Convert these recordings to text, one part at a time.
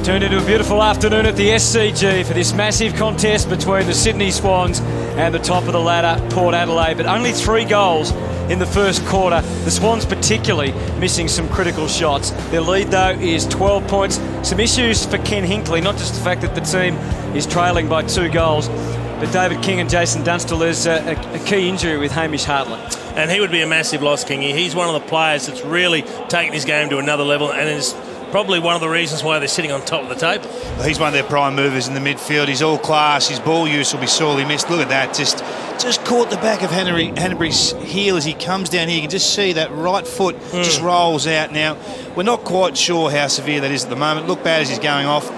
Turned into a beautiful afternoon at the SCG for this massive contest between the Sydney Swans and the top of the ladder, Port Adelaide. But only 3 goals in the first quarter. The Swans particularly missing some critical shots. Their lead, though, is 12 points. Some issues for Ken Hinkley, not just the fact that the team is trailing by 2 goals, but David King and Jason Dunstall, there's a key injury with Hamish Hartlett. And he would be a massive loss, Kingy. He's one of the players that's really taken his game to another level and is probably one of the reasons why they're sitting on top of the table. Well, he's one of their prime movers in the midfield. He's all class. His ball use will be sorely missed. Look at that. Just caught the back of Hanbury's heel as he comes down here. You can just see that right foot just rolls out. Now, we're not quite sure how severe that is at the moment. Look bad as he's going off.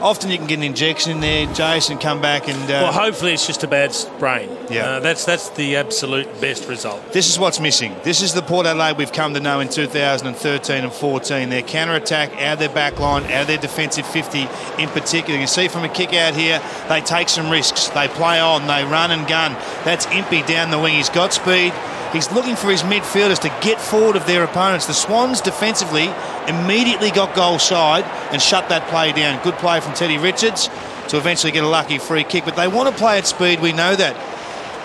Often you can get an injection in there, Jason, come back and... well, hopefully it's just a bad sprain. Yeah. That's the absolute best result. This is what's missing. This is the Port Adelaide we've come to know in 2013 and 14. Their counter-attack, out of their back line, out of their defensive 50 in particular. You can see from a kick out here, they take some risks. They play on, they run and gun. That's Impey down the wing. He's got speed. He's looking for his midfielders to get forward of their opponents. The Swans defensively immediately got goal side and shut that play down. Good play from Teddy Richards to eventually get a lucky free kick. But they want to play at speed, we know that.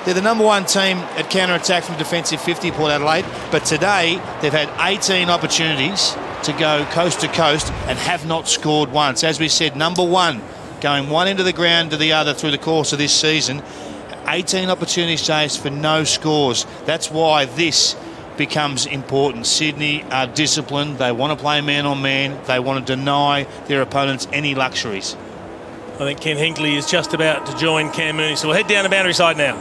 They're the #1 team at counter-attack from defensive 50, Port Adelaide. But today, they've had 18 opportunities to go coast to coast and have not scored once. As we said, #1, going one end of the ground to the other through the course of this season. 18 opportunities, Jace, for no scores. That's why this becomes important. Sydney are disciplined. They want to play man-on-man. They want to deny their opponents any luxuries. I think Ken Hinkley is just about to join Cam Mooney. So we'll head down the boundary side now.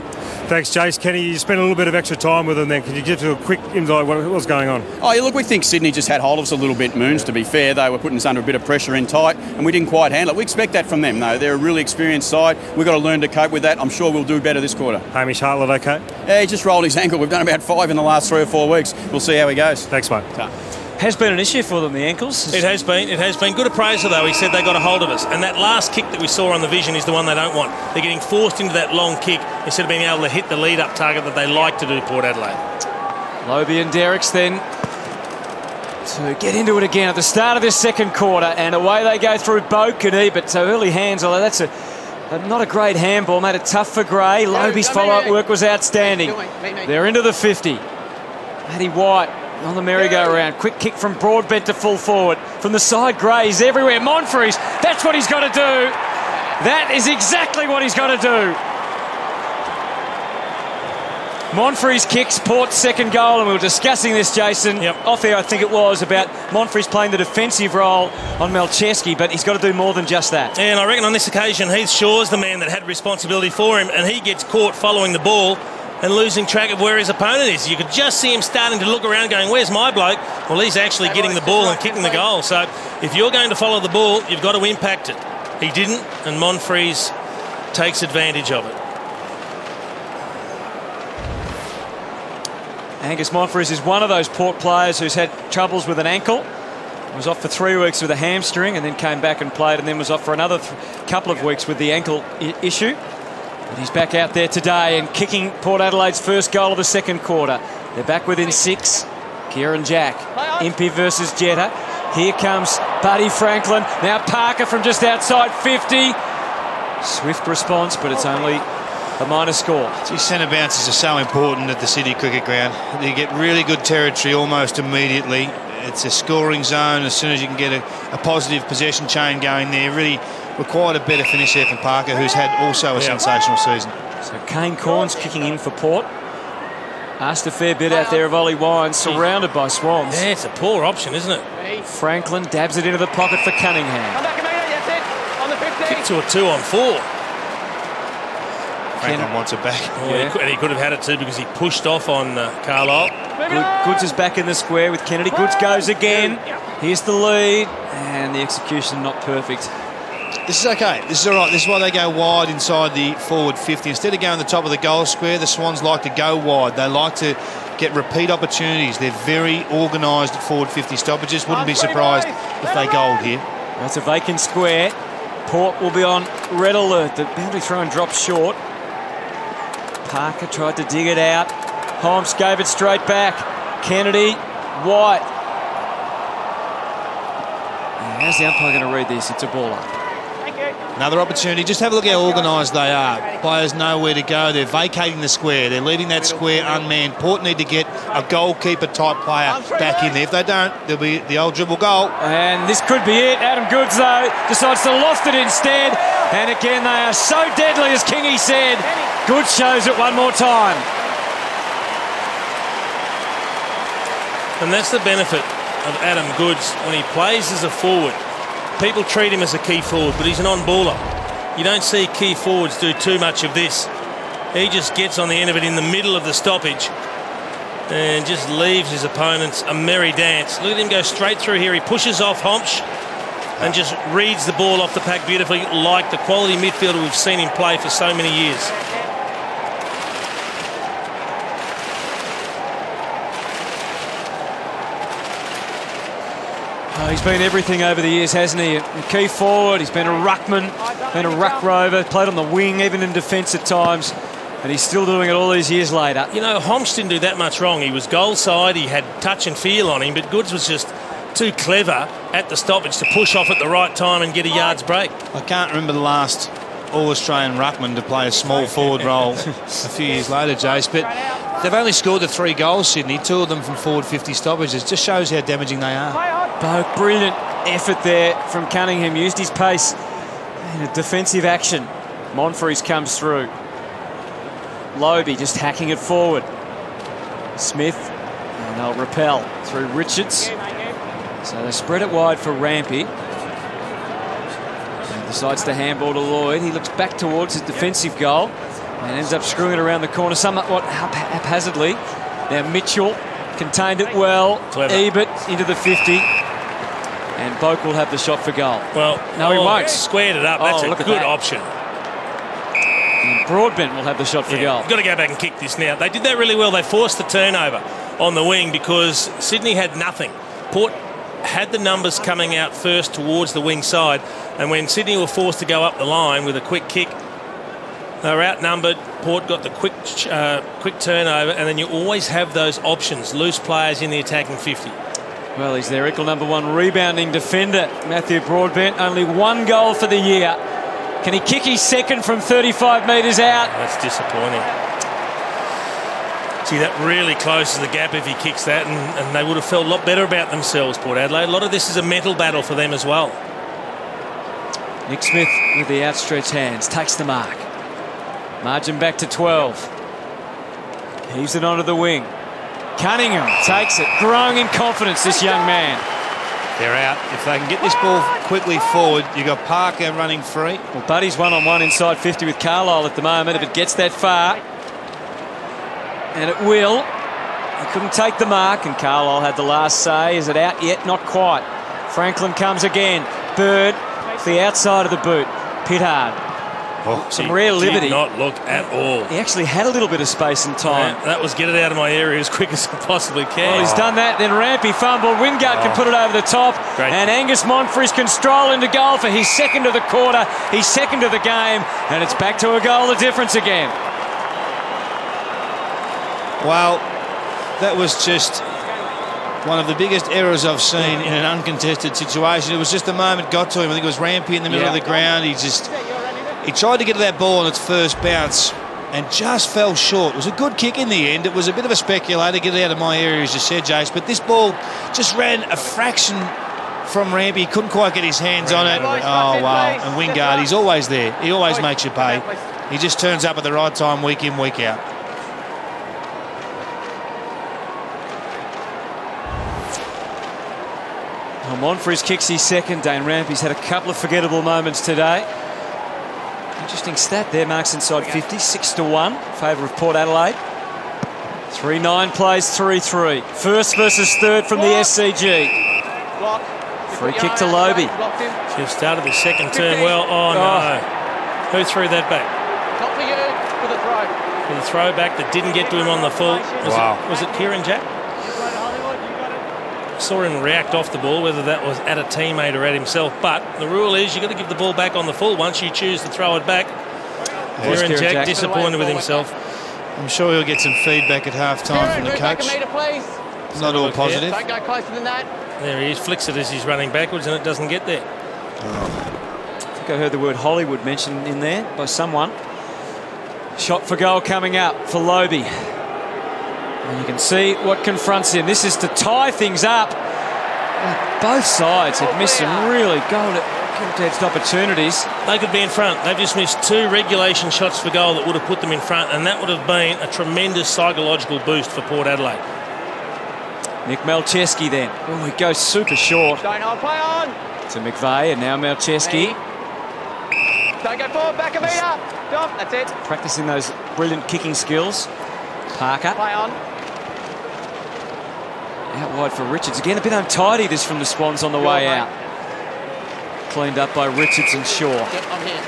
Thanks, Chase. Kenny, you spent a little bit of extra time with them then. Can you give us a quick insight what's going on? Oh, yeah, look, we think Sydney just had hold of us a little bit, Moons, to be fair. They were putting us under a bit of pressure in tight, and we didn't quite handle it. We expect that from them, though. They're a really experienced side. We've got to learn to cope with that. I'm sure we'll do better this quarter. Hamish Hartlett, okay? Yeah, he just rolled his ankle. We've done about 5 in the last 3 or 4 weeks. We'll see how he goes. Thanks, mate. Has been an issue for them, the ankles. It has been. It has been. Good appraisal, though. He said they got a hold of us. And that last kick that we saw on the vision is the one they don't want. They're getting forced into that long kick instead of being able to hit the lead-up target that they like to do, Port Adelaide. Lobie and Derricks then to get into it again at the start of this second quarter. And away they go through Bokany, but so early hands, although that's not a great handball. Made it tough for Gray. Lobie's follow-up work was outstanding. They're into the 50. Matty White on the merry-go-round. Quick kick from Broadbent to full forward. From the side, Gray's everywhere. Monfries, that's what he's got to do. That is exactly what he's got to do. Monfries kicks Port's second goal, and we were discussing this, Jason, off air I think it was, about Monfries playing the defensive role on Malcheski, but he's got to do more than just that. And I reckon on this occasion, Heath Shaw's the man that had responsibility for him, and he gets caught following the ball and losing track of where his opponent is. You could just see him starting to look around going, where's my bloke? Well, he's actually getting the ball and kicking the goal. So if you're going to follow the ball, you've got to impact it. He didn't, and Monfries takes advantage of it. Angus Monfries is one of those Port players who's had troubles with an ankle. Was off for 3 weeks with a hamstring and then came back and played, and then was off for another couple of weeks with the ankle issue. But he's back out there today and kicking Port Adelaide's first goal of the second quarter. They're back within 6. Kieran Jack. Impey versus Jetta. Here comes Buddy Franklin. Now Parker from just outside 50. Swift response, but it's only a minor score. These centre bounces are so important at the City Cricket Ground. You get really good territory almost immediately. It's a scoring zone. As soon as you can get a positive possession chain going there, really required a better finish there from Parker, who's had also a sensational season. So Kane Corns kicking in for Port. Asked a fair bit out there of Ollie Wines, surrounded by Swans. Yeah, it's a poor option, isn't it? Franklin dabs it into the pocket for Cunningham. Kick to a 2-on-4. Franklin wants it back. Oh, yeah. And he could have had it too because he pushed off on Carlisle. Goods is back in the square with Kennedy. Goods goes again. Here's the lead, and the execution not perfect. This is okay. This is all right. This is why they go wide inside the forward 50. Instead of going to the top of the goal square, the Swans like to go wide. They like to get repeat opportunities. They're very organised at forward 50 stoppages. Wouldn't be surprised if they goaled here. That's a vacant square. Port will be on red alert. The boundary throw and drops short. Parker tried to dig it out. Holmes gave it straight back. Kennedy, White. How's the umpire going to read this? It's a ball up. Another opportunity. Just have a look how organised they are. Players know where to go. They're vacating the square. They're leaving that square unmanned. Port need to get a goalkeeper-type player back in there. If they don't, there'll be the old dribble goal. And this could be it. Adam Goods, though, decides to loft it instead. And again, they are so deadly, as Kingy said. Goods shows it one more time. And that's the benefit of Adam Goods when he plays as a forward. People treat him as a key forward, but he's an on-baller. You don't see key forwards do too much of this. He just gets on the end of it in the middle of the stoppage and just leaves his opponents a merry dance. Look at him go straight through here. He pushes off Homsch and just reads the ball off the pack beautifully, like the quality midfielder we've seen him play for so many years. Oh, he's been everything over the years, hasn't he? A key forward, he's been a ruckman, been a ruck rover, played on the wing, even in defence at times, and he's still doing it all these years later. You know, Homsch didn't do that much wrong. He was goal side, he had touch and feel on him, but Goods was just too clever at the stoppage to push off at the right time and get a yard's break. I can't remember the last All-Australian ruckman to play a small forward role a few years later, Jace, but they've only scored the 3 goals, Sydney, 2 of them from forward 50 stoppages. Just shows how damaging they are. Boak, brilliant effort there from Cunningham. Used his pace in a defensive action. Monfries comes through. Lobie just hacking it forward. Smith, and they'll repel through Richards. So they spread it wide for Rampy. And decides to handball to Lloyd. He looks back towards his defensive goal and ends up screwing it around the corner somewhat haphazardly. Now Mitchell contained it well. Clever. Ebert into the 50. And Boak will have the shot for goal. Well, no, he won't. Squared it up. That's a good option. And Broadbent will have the shot for goal. You've got to go back and kick this now. They did that really well. They forced the turnover on the wing because Sydney had nothing. Port had the numbers coming out first towards the wing side, and when Sydney were forced to go up the line with a quick kick, they were outnumbered. Port got the quick turnover, and then you always have those options, loose players in the attacking 50. Well, he's their equal #1 rebounding defender, Matthew Broadbent. Only 1 goal for the year. Can he kick his second from 35 metres out? That's disappointing. See, that really closes the gap if he kicks that, and they would have felt a lot better about themselves, Port Adelaide. A lot of this is a mental battle for them as well. Nick Smith with the outstretched hands, takes the mark. Margin back to 12. Heaves it onto the wing. Cunningham takes it, growing in confidence, this young man. They're out. If they can get this ball quickly forward, you've got Parker running free. Well, Buddy's one-on-one inside 50 with Carlisle at the moment. If it gets that far, and it will, he couldn't take the mark, and Carlisle had the last say. Is it out yet? Not quite. Franklin comes again. Bird, the outside of the boot. Pittard. Some rare liberty. Did not look at all. He actually had a little bit of space and time. Yeah, that was get it out of my area as quick as I possibly can. Well, he's done that. Then Rampy fumble. Wingard can put it over the top. Great. And Angus Monfries can stroll into goal for his second of the quarter, his second of the game. And it's back to a goal of difference again. Well, that was just one of the biggest errors I've seen in an uncontested situation. It was just the moment got to him. I think it was Rampy in the middle of the ground. He tried to get to that ball on its first bounce and just fell short. It was a good kick in the end. It was a bit of a speculator, get it out of my area, as you said, Jace, but this ball just ran a fraction from Rampy. He couldn't quite get his hands on it. Oh, wow. And Wingard, he's always there. He always makes you pay. He just turns up at the right time week in, week out. Well, Monfries kicks his second. Dane Rampy's had a couple of forgettable moments today. Interesting stat there, marks inside 50, 6-1, favour of Port Adelaide. 3-9 plays 3-3. First versus third from the SCG. Free kick to Lobie. Should have started the second turn well. Oh, no. Who threw that back? Not for you, for the throw. For the throw back that didn't get to him on the full. Was it Kieran Jack? Saw him react off the ball, whether that was at a teammate or at himself. But the rule is you've got to give the ball back on the full once you choose to throw it back. Kieran Jack disappointed with himself. I'm sure he'll get some feedback at half-time from the coach. Not all positive. Don't go closer than that. There he is, flicks it as he's running backwards and it doesn't get there. I think I heard the word Hollywood mentioned in there by someone. Shot for goal coming up for Lobie. And you can see what confronts him. This is to tie things up. Both sides have missed some really goal-edged opportunities. They could be in front. They've just missed 2 regulation shots for goal that would have put them in front, and that would have been a tremendous psychological boost for Port Adelaide. Nick Malcheski then. Oh, he goes super short. Don't hold, play on. To McVeigh, and now Malcheski. Don't go forward, back of me up. Stop, that's it. Practicing those brilliant kicking skills. Parker. Play on. Out wide for Richards. Again, a bit untidy this from the Swans on the way out. Cleaned up by Richards and Shaw. Yep, I'm here.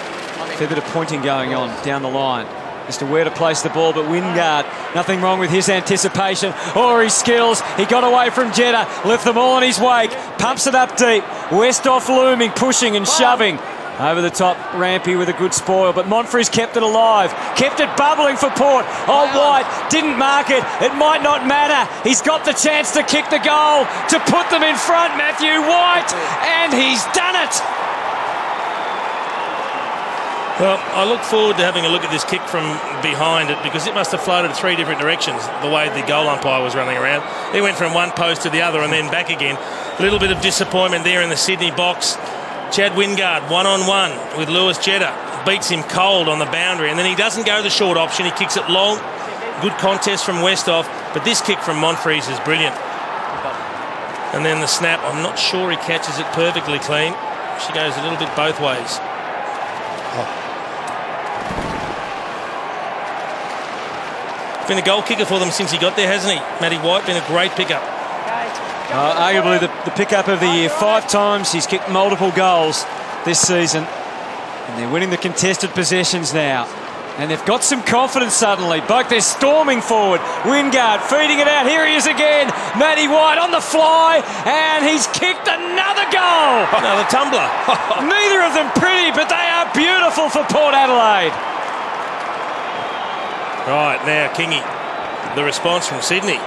Fair bit of pointing going on down the line as to where to place the ball, but Wingard, nothing wrong with his anticipation or his skills. He got away from Jeddah, left them all in his wake, pumps it up deep. Westhoff looming, pushing and shoving. Over the top, Rampy with a good spoil, but Monfries kept it alive, kept it bubbling for Port. Oh, White didn't mark it. It might not matter. He's got the chance to kick the goal, to put them in front, Matthew White, and he's done it. Well, I look forward to having a look at this kick from behind it, because it must have floated 3 different directions, the way the goal umpire was running around. He went from one post to the other and then back again. A little bit of disappointment there in the Sydney box. Chad Wingard, one-on-one with Lewis Jeddah, beats him cold on the boundary, and then he doesn't go the short option, he kicks it long. Good contest from Westhoff, but this kick from Monfries is brilliant. And then the snap, I'm not sure he catches it perfectly clean. She goes a little bit both ways. Been a goal kicker for them since he got there, hasn't he? Matty White, been a great pickup. Arguably the pickup of the year. 5 times he's kicked multiple goals this season. And they're winning the contested possessions now. And they've got some confidence suddenly. Both they're storming forward. Wingard feeding it out. Here he is again. Matty White on the fly. And he's kicked another goal. Another tumbler. Neither of them pretty, but they are beautiful for Port Adelaide. Right, now Kingy. The response from Sydney.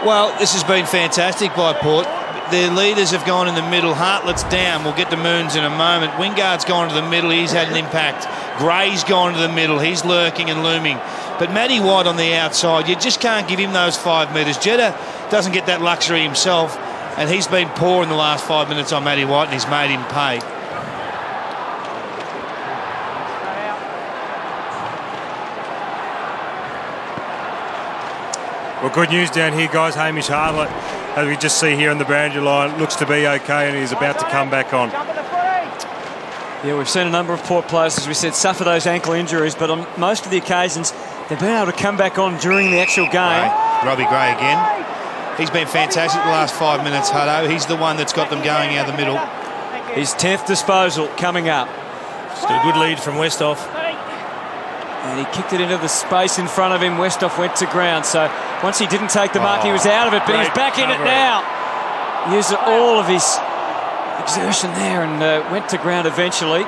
Well, this has been fantastic by Port. Their leaders have gone in the middle. Hartlett's down. We'll get to Moons in a moment. Wingard's gone to the middle. He's had an impact. Gray's gone to the middle. He's lurking and looming. But Matty White on the outside, you just can't give him those 5 metres. Jeddah doesn't get that luxury himself, and he's been poor in the last 5 minutes on Matty White, and he's made him pay. Well, good news down here, guys. Hamish Hartlett, as we just see here on the boundary line, looks to be okay, and he's about to come back on. Yeah, we've seen a number of Port players, as we said, suffer those ankle injuries, but on most of the occasions, they've been able to come back on during the actual game. Robbie Gray again. He's been fantastic the last 5 minutes, Hutto. He's the one that's got them going out the middle. His 10th disposal coming up. Just got a good lead from Westhoff. And he kicked it into the space in front of him. Westhoff went to ground. So once he didn't take the mark, he was out of it, but he's back in it now. Used all of his exertion there and went to ground eventually.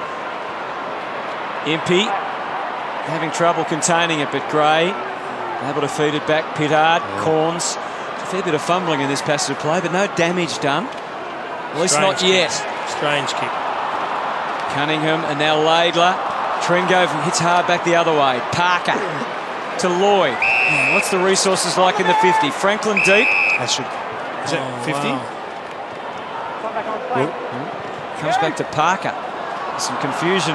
Impey having trouble containing it, but Gray able to feed it back. Pittard, Corns. A fair bit of fumbling in this passage of play, but no damage done. At least not yet. Strange kick. Cunningham and now Laidler. Trengove hits hard back the other way. Parker to Lloyd. What's the resources like in the 50? Franklin deep. That should. Is that 50? Wow. Comes back to Parker. Some confusion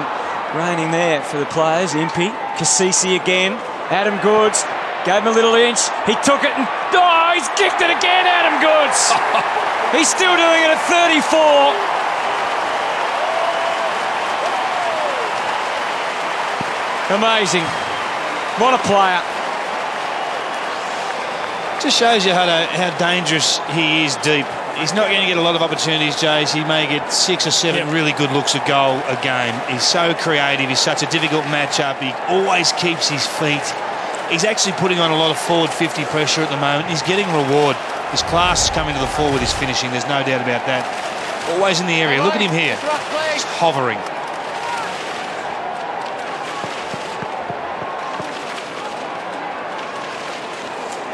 reigning there for the players. Impey, Cassisi again. Adam Goods gave him a little inch. He took it and he's kicked it again. Adam Goods. He's still doing it at 34. Amazing. What a player. Just shows you how dangerous he is deep. He's not going to get a lot of opportunities, Jace. He may get 6 or 7 really good looks at goal a game. He's so creative. He's such a difficult matchup. He always keeps his feet. He's actually putting on a lot of forward 50 pressure at the moment. He's getting reward. His class is coming to the fore with his finishing. There's no doubt about that. Always in the area. Look at him here. Just hovering.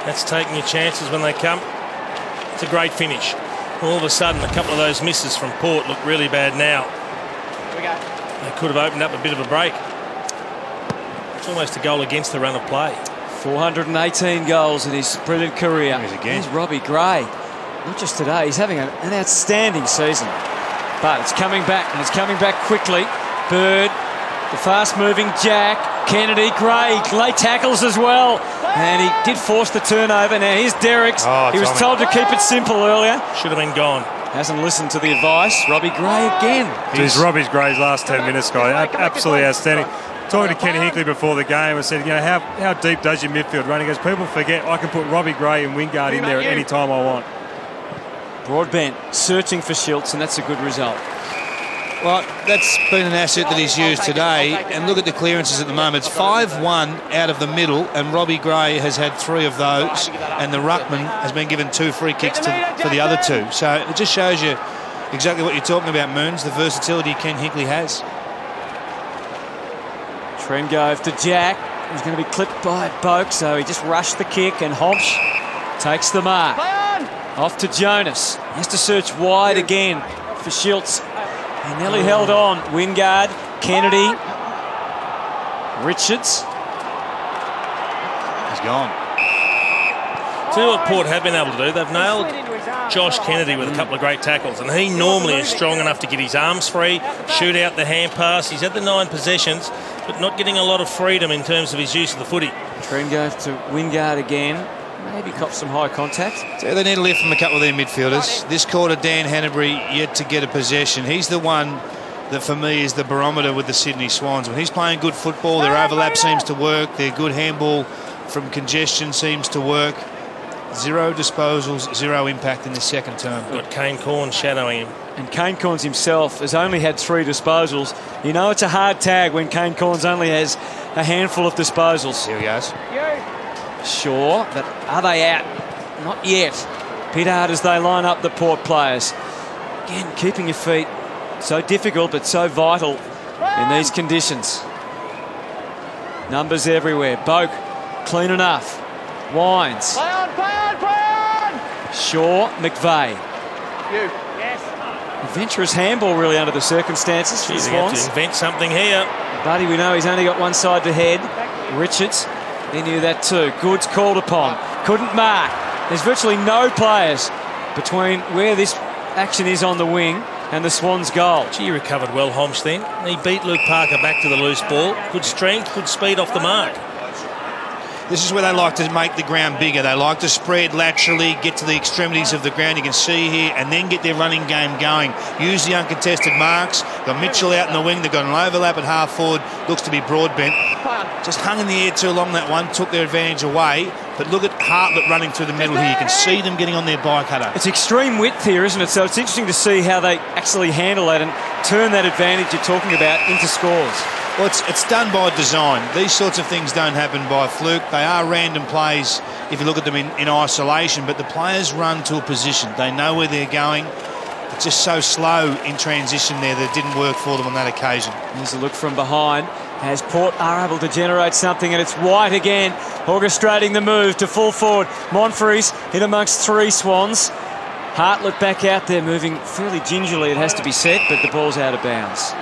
That's taking your chances when they come. It's a great finish. All of a sudden, a couple of those misses from Port look really bad now. Here we go. They could have opened up a bit of a break. It's almost a goal against the run of play. 418 goals in his brilliant career. Here's Robbie Gray. Not just today, he's having an outstanding season. But it's coming back, and it's coming back quickly. Bird, the fast-moving Jack, Kennedy, Gray, late tackles as well. And he did force the turnover. Now here's Derricks. He was told to keep it simple earlier. Should have been gone. Hasn't listened to the advice. Robbie Gray again. He's Robbie Gray's last 10 minutes, guy. Absolutely outstanding. Talking to Kenny Hinkley before the game, I said, you know, how deep does your midfield run? He goes, people forget I can put Robbie Gray and Wingard in there at any time I want. Broadbent searching for Schultz, and that's a good result. Well, that's been an asset that he's used today. And look at the clearances at the moment. It's 5-1 out of the middle, and Robbie Gray has had 3 of those, and the ruckman has been given 2 free kicks for the other 2. So it just shows you exactly what you're talking about, Moons, the versatility Ken Hinkley has. Trengove to Jack, who's going to be clipped by Boak, so he just rushed the kick, and Homsch takes the mark. Off to Jonas. He has to search wide again for Schultz. He nearly held on. Wingard, Kennedy, Richards. He's gone. See what Port have been able to do? They've nailed Josh Kennedy with a couple of great tackles, and he normally is strong enough to get his arms free, shoot out the hand pass. He's had the 9 possessions, but not getting a lot of freedom in terms of his use of the footy. Trengove to Wingard again. Maybe cop some high contact. So they need a lift from a couple of their midfielders. This quarter, Dan Hanbury yet to get a possession. He's the one that, for me, is the barometer with the Sydney Swans. When he's playing good football, their overlap seems to work. Their good handball from congestion seems to work. 0 disposals, 0 impact in the second term. Got Kane Corn shadowing him. And Kane Corns himself has only had 3 disposals. You know it's a hard tag when Kane Corns only has a handful of disposals. Here he goes. Sure, but are they out? Not yet. Pittard as they line up the Port players. Again, keeping your feet, so difficult but so vital in these conditions. Numbers everywhere. Boak, clean enough. Wines. Play on, play on, play on! Shaw, McVeigh. You. Yes. Adventurous handball really under the circumstances for the Geez, they have Swans. to invent something here. Buddy, we know he's only got one side to head. Richards, he knew that too. Goods called upon. Couldn't mark. There's virtually no players between where this action is on the wing and the Swans' goal. Gee, he recovered well, Homsch, then. He beat Luke Parker back to the loose ball. Good strength, good speed off the mark. This is where they like to make the ground bigger. They like to spread laterally, get to the extremities of the ground, you can see here, and then get their running game going. Use the uncontested marks. Got Mitchell out in the wing. They've got an overlap at half forward. Looks to be Broadbent. Just hung in the air too long, that one. Took their advantage away. But look at Hartlett running through the middle here. You can see them getting on their bike cutter. It's extreme width here, isn't it? So it's interesting to see how they actually handle that and turn that advantage you're talking about into scores. Well, it's done by design. These sorts of things don't happen by fluke. They are random plays if you look at them in isolation, but the players run to a position. They know where they're going. It's just so slow in transition there that it didn't work for them on that occasion. Here's a look from behind as Port are able to generate something, and it's White again, orchestrating the move to full forward. Monfries in amongst 3 Swans. Hartlett back out there, moving fairly gingerly, it has to be said, but the ball's out of bounds.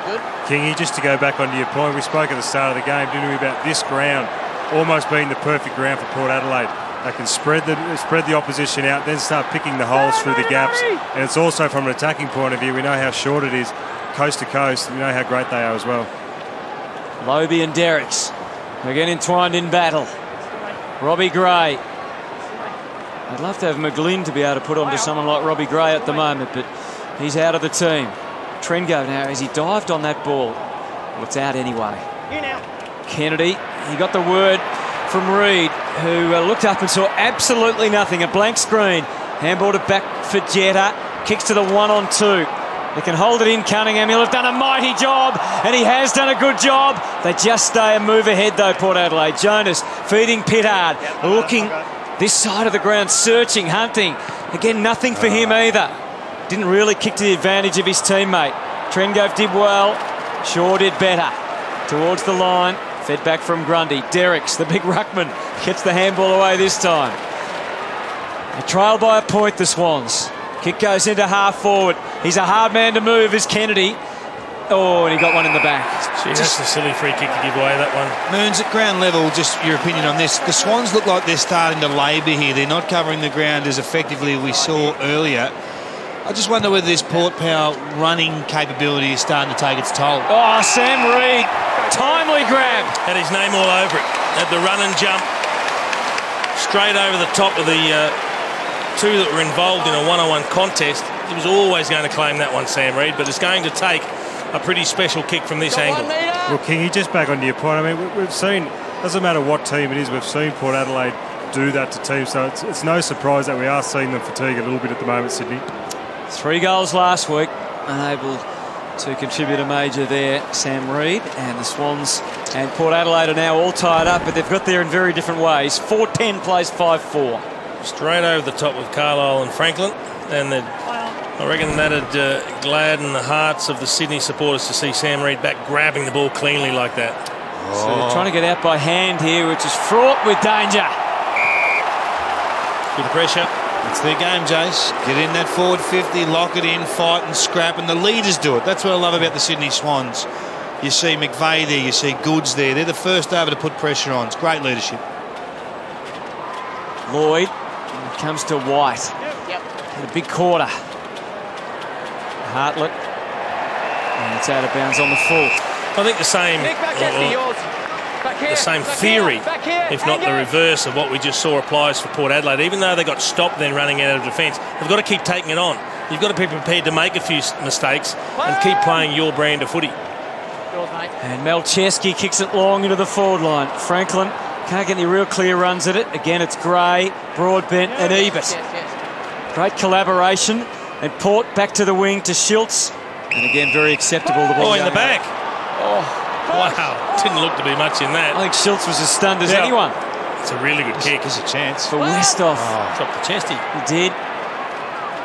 Kingy, just to go back onto your point, we spoke at the start of the game, didn't we, about this ground almost being the perfect ground for Port Adelaide. They can spread the opposition out, then start picking the holes through the gaps. And it's also, from an attacking point of view, we know how short it is, coast to coast. We know how great they are as well. Lobie and Derricks again entwined in battle. Robbie Gray. I'd love to have McGlynn to be able to put onto someone like Robbie Gray at the moment, but he's out of the team. Trengove now, as he dived on that ball. Well, it's out anyway. Kennedy, he got the word from Reid, who looked up and saw absolutely nothing. A blank screen. Handballed it back for Jetta. Kicks to the 1-on-2. They can hold it in. Cunningham, he'll have done a mighty job, and he has done a good job. They just stay a move ahead, though, Port Adelaide. Jonas feeding Pittard, looking this side of the ground, searching, hunting. Again, nothing for him either. Didn't really kick to the advantage of his teammate. Trengove did well. Shaw did better. Towards the line. Fed back from Grundy. Derricks, the big ruckman, gets the handball away this time. They trail by a point, the Swans. Kick goes into half forward. He's a hard man to move, is Kennedy. Oh, and he got one in the back. Gee, that's a silly free kick to give away, that one. Moons, at ground level, just your opinion on this. The Swans look like they're starting to labour here. They're not covering the ground as effectively as we saw earlier. I just wonder whether this Port Power running capability is starting to take its toll. Oh, Sam Reid, timely grab. Had his name all over it. Had the run and jump straight over the top of the two that were involved in a one-on-one contest. He was always going to claim that one, Sam Reid, but it's going to take a pretty special kick from this angle. Well, Kingy, just back onto your point, I mean, we've seen, doesn't matter what team it is, we've seen Port Adelaide do that to teams, so it's no surprise that we are seeing them fatigue a little bit at the moment, Sydney. 3 goals last week, unable to contribute a major there, Sam Reid, and the Swans and Port Adelaide are now all tied up, but they've got there in very different ways. 4-10 plays 5-4. Straight over the top with Carlisle and Franklin, and I reckon that'd gladden the hearts of the Sydney supporters to see Sam Reid back grabbing the ball cleanly like that. So they're trying to get out by hand here, which is fraught with danger. Good pressure. It's their game, Jace. Get in that forward 50, lock it in, fight and scrap, and the leaders do it. That's what I love about the Sydney Swans. You see McVeigh there, you see Goods there. They're the first over to put pressure on. It's great leadership. Lloyd, when it comes to White, had a big quarter. Hartlett, and it's out of bounds on the full. I think the same theory, if not the reverse of what we just saw applies for Port Adelaide. Even though they got stopped then running out of defence, they've got to keep taking it on. You've got to be prepared to make a few mistakes and keep playing your brand of footy. And Malcheski kicks it long into the forward line. Franklin can't get any real clear runs at it. Again, it's Gray, Broadbent and Ebert. Great collaboration. And Port back to the wing to Schultz. And again, very acceptable. The ball in the back. Oh, wow. Didn't look to be much in that. I think Schultz was as stunned as anyone. It's a really good kick. There's a chance. For Westhoff. Dropped the chesty. He did.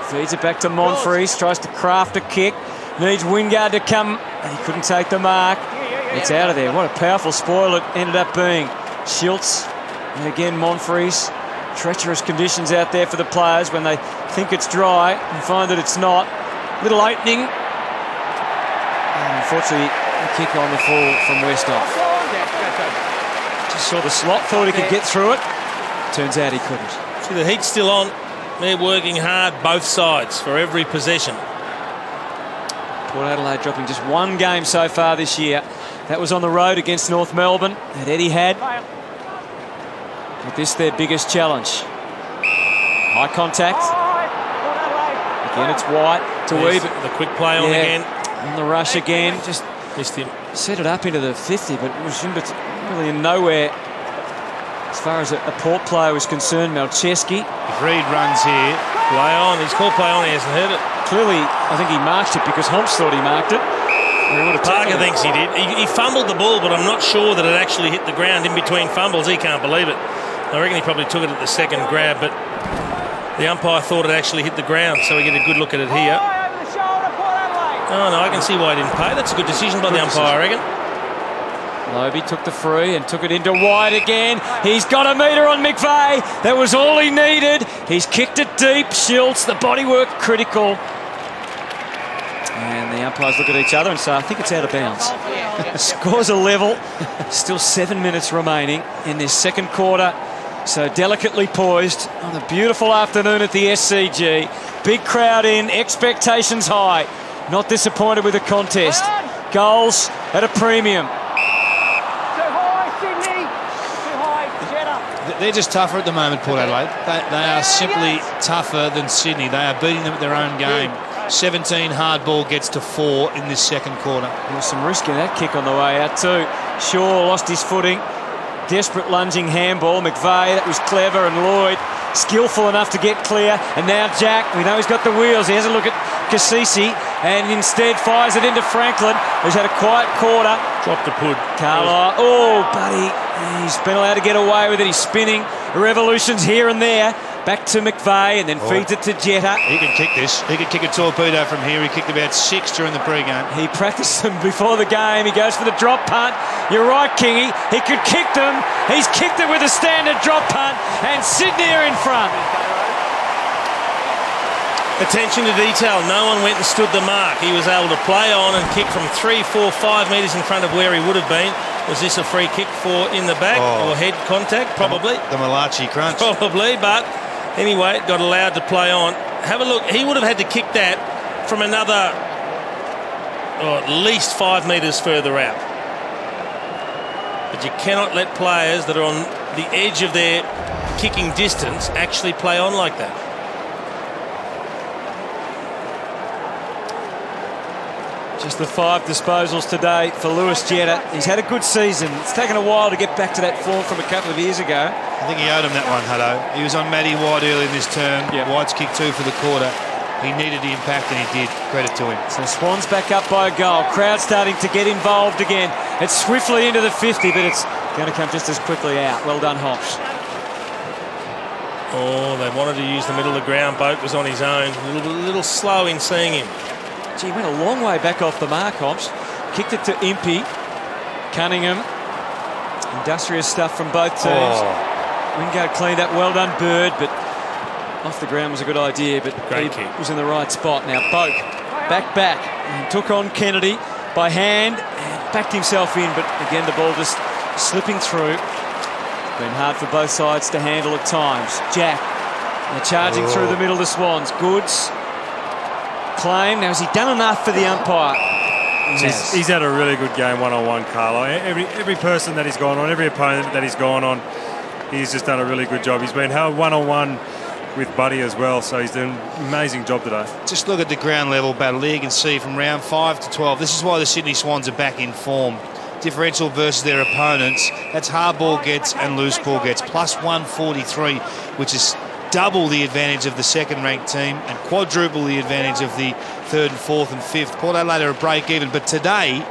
Feeds it back to Monfries. Tries to craft a kick. Needs Wingard to come. And he couldn't take the mark. It's out of there. What a powerful spoil it ended up being. Schultz. And again, Monfries. Treacherous conditions out there for the players when they think it's dry and find that it's not. Little opening. And unfortunately, a kick on the full from Westhoff. Just saw the slot, thought he could get through it. Turns out he couldn't. See, the heat's still on. They're working hard both sides for every possession. Port Adelaide dropping just 1 game so far this year. That was on the road against North Melbourne that Eddie had. But this their biggest challenge. High contact. Again, it's White to Ebert. The quick play on again. On the rush again. Just missed him. Set it up into the 50, but was really in nowhere as far as a Port player was concerned. Malcheski. If Reid runs here. Play on. He's called play on. He hasn't heard it. Clearly, I think he marked it because Homps thought he marked it. Parker thinks he did. He fumbled the ball, but I'm not sure that it actually hit the ground in between fumbles. He can't believe it. I reckon he probably took it at the second grab, but the umpire thought it actually hit the ground, so we get a good look at it here. Oh, no, I can see why he didn't pay. That's a good decision by the umpire, I reckon. Lobie took the free and took it into White again. He's got a metre on McVeigh. That was all he needed. He's kicked it deep. Schultz, the bodywork critical. And the umpires look at each other and say, I think it's out of bounds. Scores a level. Still 7 minutes remaining in this second quarter. So delicately poised on a beautiful afternoon at the SCG. Big crowd in, expectations high. Not disappointed with the contest. Goals at a premium. They're just tougher at the moment, Port Adelaide. They are simply tougher than Sydney. They are beating them at their own game. 17 hard ball gets to 4 in this second quarter. There was some risk in that kick on the way out too. Shaw lost his footing. Desperate lunging handball. McVeigh, that was clever, and Lloyd skillful enough to get clear. And now Jack, we know he's got the wheels. He has a look at Cassisi and instead fires it into Franklin, who's had a quiet quarter. Dropped the pud. Carlisle, oh, buddy, he's been allowed to get away with it. He's spinning revolutions here and there. Back to McVeigh and then feeds it to Jetta. He can kick this. He can kick a torpedo from here. He kicked about 6 during the pre-game. He practiced them before the game. He goes for the drop punt. You're right, Kingy. He could kick them. He's kicked it with a standard drop punt, and Sydney are in front. Attention to detail. No one went and stood the mark. He was able to play on and kick from 3, 4, 5 metres in front of where he would have been. Was this a free kick for in the back or head contact? Probably. The Malachi crunch. Probably, but anyway, got allowed to play on. Have a look. He would have had to kick that from another, at least 5 metres further out. But you cannot let players that are on the edge of their kicking distance actually play on like that. Just the 5 disposals today for Lewis Jetta. He's had a good season. It's taken a while to get back to that form from a couple of years ago. I think he owed him that one, Hutto. He was on Matty White early in this term. Yep. White's kicked 2 for the quarter. He needed the impact and he did. Credit to him. So Swans back up by a goal. Crowd starting to get involved again. It's swiftly into the 50, but it's going to come just as quickly out. Well done, Hops. Oh, they wanted to use the middle of the ground. Boat was on his own. A little slow in seeing him. Gee, he went a long way back off the mark, Hops. Kicked it to Impey. Cunningham. Industrious stuff from both teams. Wingard cleaned up. Well done, Bird, but off the ground was a good idea, but Great he kick. was in the right spot. Now Boak back and took on Kennedy by hand and backed himself in, but again the ball just slipping through. Been hard for both sides to handle at times. Jack now charging through the middle of the Swans. Goods claim. Now has he done enough for the umpire? He's had a really good game one-on-one, Carlo. Every person that he's gone on, every opponent that he's gone on, he's just done a really good job. He's been held one-on-one with Buddy as well, so he's doing an amazing job today. Just look at the ground level battle. There you can see from round 5 to 12. This is why the Sydney Swans are back in form. Differential versus their opponents. That's hard ball gets and loose ball gets. Plus 143, which is double the advantage of the second-ranked team and quadruple the advantage of the 3rd and 4th and 5th. Port Adelaide are a break even, but today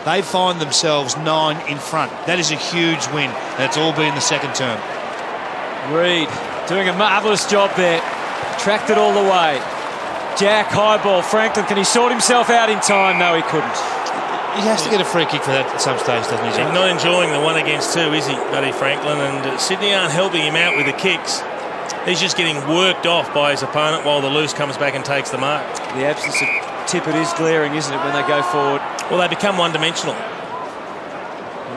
they find themselves 9 in front. That is a huge win, and it's all been the second term. Reid doing a marvellous job there. Tracked it all the way. Jack, high ball. Franklin, can he sort himself out in time? No, he couldn't. He has to get a free kick for that at some stage, doesn't he, Jack? He's not enjoying the 1 against 2, is he, Buddy Franklin? And Sydney aren't helping him out with the kicks. He's just getting worked off by his opponent while the loose comes back and takes the mark. The absence of Tippett is glaring, isn't it, when they go forward? Well, they become one-dimensional.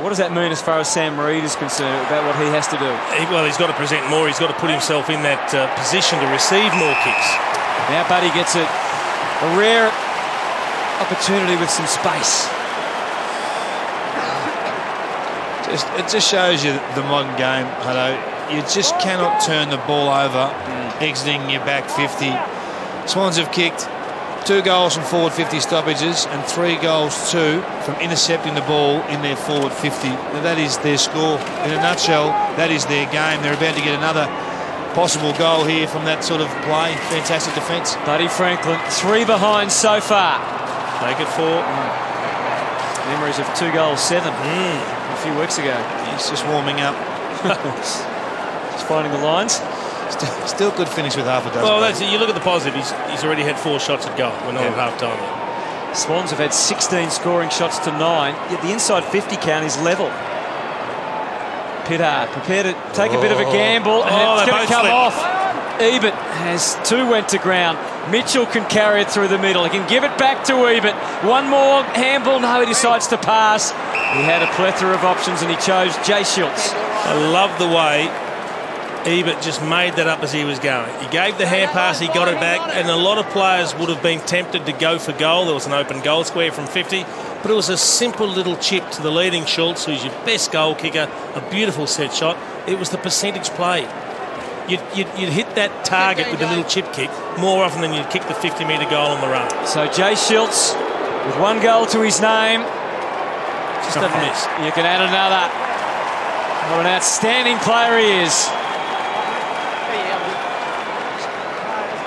What does that mean as far as Sam Reid is concerned about what he has to do? Well, he's got to present more. He's got to put himself in that position to receive more kicks. Now Buddy gets a rare opportunity with some space. It just shows you the modern game, Hutto. You just cannot turn the ball over exiting your back 50. Swans have kicked 2 goals from forward 50 stoppages and 3 goals too from intercepting the ball in their forward 50. Now that is their score. In a nutshell, that is their game. They're about to get another possible goal here from that sort of play. Fantastic defence. Buddy Franklin, 3 behind so far. Make it 4. Memories of 2 goals, 7 a few weeks ago. He's just warming up. Just finding the lines. Still could finish with half a dozen. Well, that's it. You look at the positive. He's already had 4 shots at goal. We're not at half-time yet. Swans have had 16 scoring shots to 9, yet the inside 50 count is level. Pittard prepared to take a bit of a gamble, and it's going to come off. Ebert has 2 went to ground. Mitchell can carry it through the middle. He can give it back to Ebert. One more handball. No, he decides to pass. He had a plethora of options, and he chose Jay Schultz. I love the way Ebert just made that up as he was going. He gave the hand pass, he got it back, and a lot of players would have been tempted to go for goal. There was an open goal square from 50, but it was a simple little chip to the leading Schultz, who's your best goal kicker, a beautiful set shot. It was the percentage play. You'd hit that target with the little chip kick more often than you'd kick the 50-metre goal on the run. So Jay Schultz with 1 goal to his name. Just doesn't miss. You can add another. What an outstanding player he is.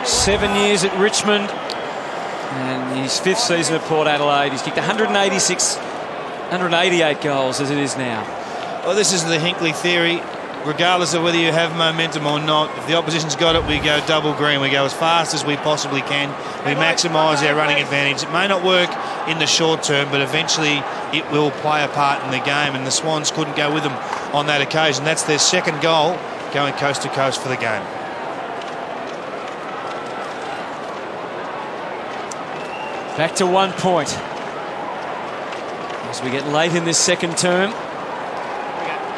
7 years at Richmond and his 5th season at Port Adelaide. He's kicked 188 goals as it is now. Well, this is the Hinkley theory. Regardless of whether you have momentum or not, if the opposition's got it, we go double green. We go as fast as we possibly can. We maximise our running advantage. It may not work in the short term, but eventually it will play a part in the game, and the Swans couldn't go with them on that occasion. That's their 2nd goal, going coast to coast for the game. Back to 1 point. As we get late in this second term.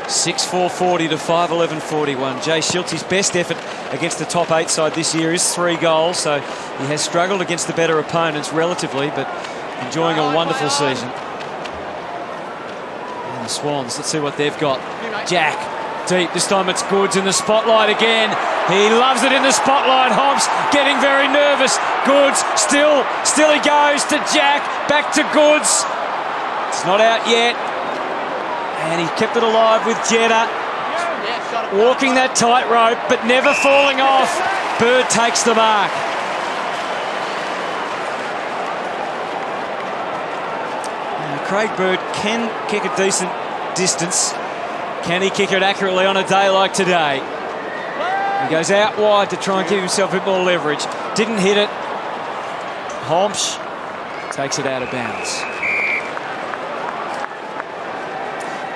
6-4-40 to 5-11-41. Jay Schiltz's best effort against the top 8 side this year is 3 goals, so he has struggled against the better opponents relatively, but enjoying a wonderful season. And the Swans, let's see what they've got. Jack, deep, this time it's Goods in the spotlight again. He loves it in the spotlight. Hobbs getting very nervous. Goods, still he goes to Jack, back to Goods. It's not out yet. And he kept it alive with Jetta. Walking that tightrope, but never falling off. Bird takes the mark. Now, Craig Bird can kick a decent distance. Can he kick it accurately on a day like today? He goes out wide to try and give himself a bit more leverage. Didn't hit it. Homsch takes it out of bounds.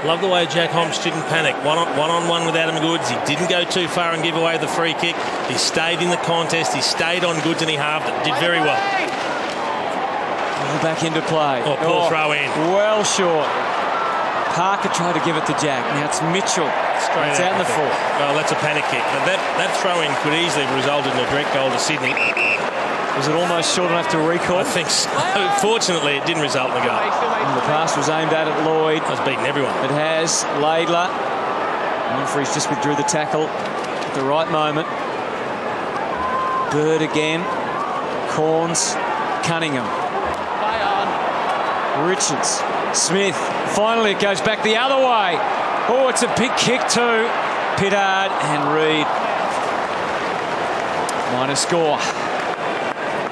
Love the way Jack Homsch didn't panic. One-on-one with Adam Goods. He didn't go too far and give away the free kick. He stayed in the contest. He stayed on Goods and he halved it. Did very well. Back into play. Oh, poor throw in. Well short. Parker tried to give it to Jack. Now it's Mitchell. Straight it's out in the full. Well, that's a panic kick. But that throw-in could easily have resulted in a direct goal to Sydney. Was it almost short enough to recall? I think so. Fortunately, it didn't result in a goal. And the pass was aimed at Lloyd. That's beaten everyone. It has. Laidler. Humphries just withdrew the tackle at the right moment. Bird again. Corns. Cunningham. Richards. Smith. Finally, it goes back the other way. Oh, it's a big kick too. Pittard and Reid. Minor score.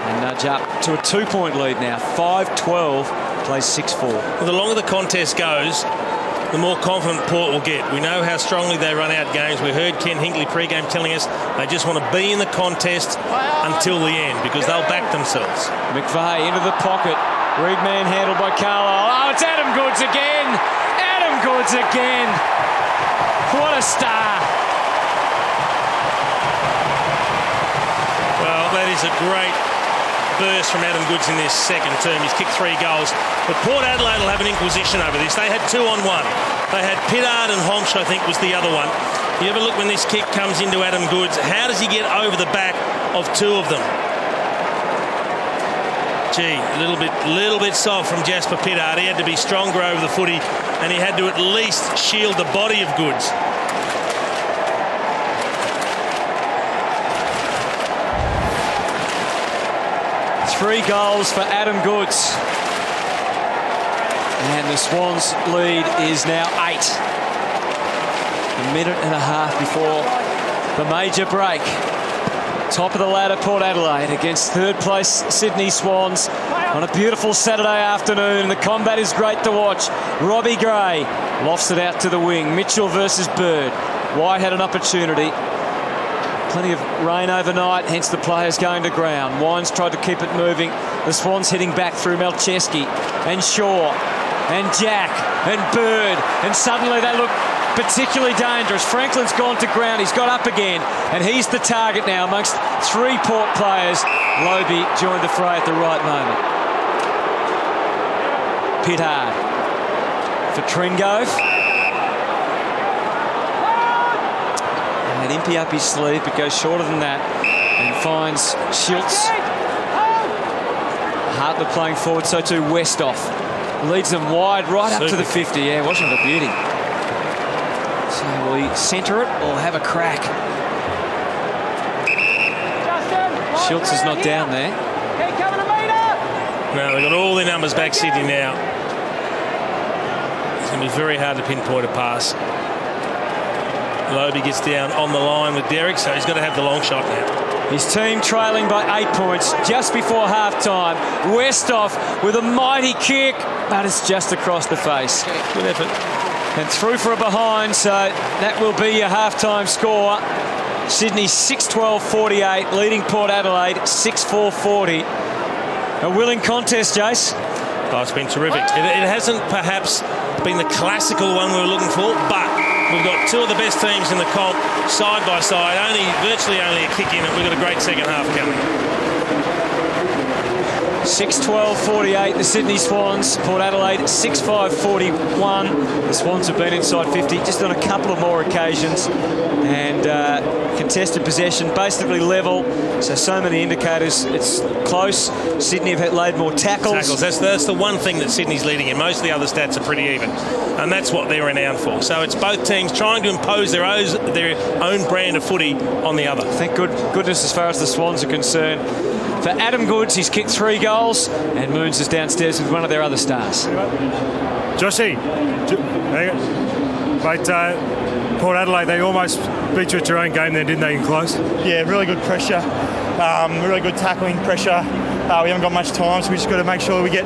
And nudge up to a 2-point lead now. 5-12, plays 6-4. Well, the longer the contest goes, the more confident Port will get. We know how strongly they run out games. We heard Ken Hinkley pre-game telling us they just want to be in the contest until the end because they'll back themselves. McVeigh into the pocket. Reid manhandled by Carlisle. Oh, it's Adam Goods again. Adam Goods again. What a star. Well, that is a great burst from Adam Goods in this second term. He's kicked 3 goals. But Port Adelaide will have an inquisition over this. They had 2-on-1. They had Pittard and Homsch, I think, was the other one. You ever look when this kick comes into Adam Goods, how does he get over the back of 2 of them? Gee, a little bit soft from Jasper Pittard. He had to be stronger over the footy and he had to at least shield the body of Goods. Three goals for Adam Goods. And the Swans' lead is now 8. A minute and a half before the major break. Top of the ladder, Port Adelaide against third place Sydney Swans on a beautiful Saturday afternoon. The combat is great to watch. Robbie Gray lofts it out to the wing. Mitchell versus Bird. White had an opportunity. Plenty of rain overnight, hence the players going to ground. Wines tried to keep it moving. The Swans heading back through Malcheski and Shaw and Jack and Bird. And suddenly they look particularly dangerous. Franklin's gone to ground. He's got up again. And he's the target now amongst 3 Port players. Lobie joined the fray at the right moment. Pittard for Tringove. And Impey up his sleeve, but goes shorter than that. And finds Schiltz. Hartley playing forward, so too Westhoff. Leads them wide right up to the 50. Yeah, wasn't it a beauty? So will he centre it or have a crack? Schiltz is not down there. No, they've got all their numbers back Sydney now. It's going to be very hard to pinpoint a pass. Lobie gets down on the line with Derek, so he's got to have the long shot now. His team trailing by 8 points just before half-time. Westhoff with a mighty kick, but it's just across the face. Good effort. And through for a behind, so that will be your half-time score. Sydney 6-12-48, leading Port Adelaide 6-4-40. A willing contest, Jace. Oh, it's been terrific. It hasn't perhaps been the classical one we were looking for, but we've got 2 of the best teams in the comp side by side. Virtually only a kick in it. We've got a great second half coming. 6:12.48, the Sydney Swans. Port Adelaide, 6:5.41. The Swans have been inside 50 just on a couple of more occasions. And contested possession, basically level. So many indicators. It's close. Sydney have laid more tackles. That's the one thing that Sydney's leading in. Most of the other stats are pretty even. And that's what they're renowned for. So it's both teams trying to impose their own brand of footy on the other. Thank goodness as far as the Swans are concerned. For Adam Goods, he's kicked 3 goals, and Moons is downstairs with one of their other stars. Joshy, mate, Port Adelaide, they almost beat you at your own game then, didn't they, in close? Yeah, really good pressure, really good tackling pressure. We haven't got much time, so we just got to make sure we get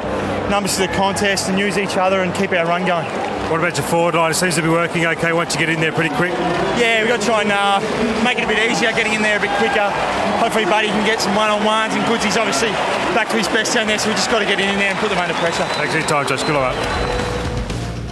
numbers to the contest and use each other and keep our run going. What about your forward line? It seems to be working okay once you get in there pretty quick. Yeah, we've got to try and make it a bit easier, getting in there a bit quicker. Hopefully Buddy can get some one-on-ones, and Goodsy's obviously back to his best down there, so we just got to get in there and put them under pressure. Thanks for your time, Josh. Good luck.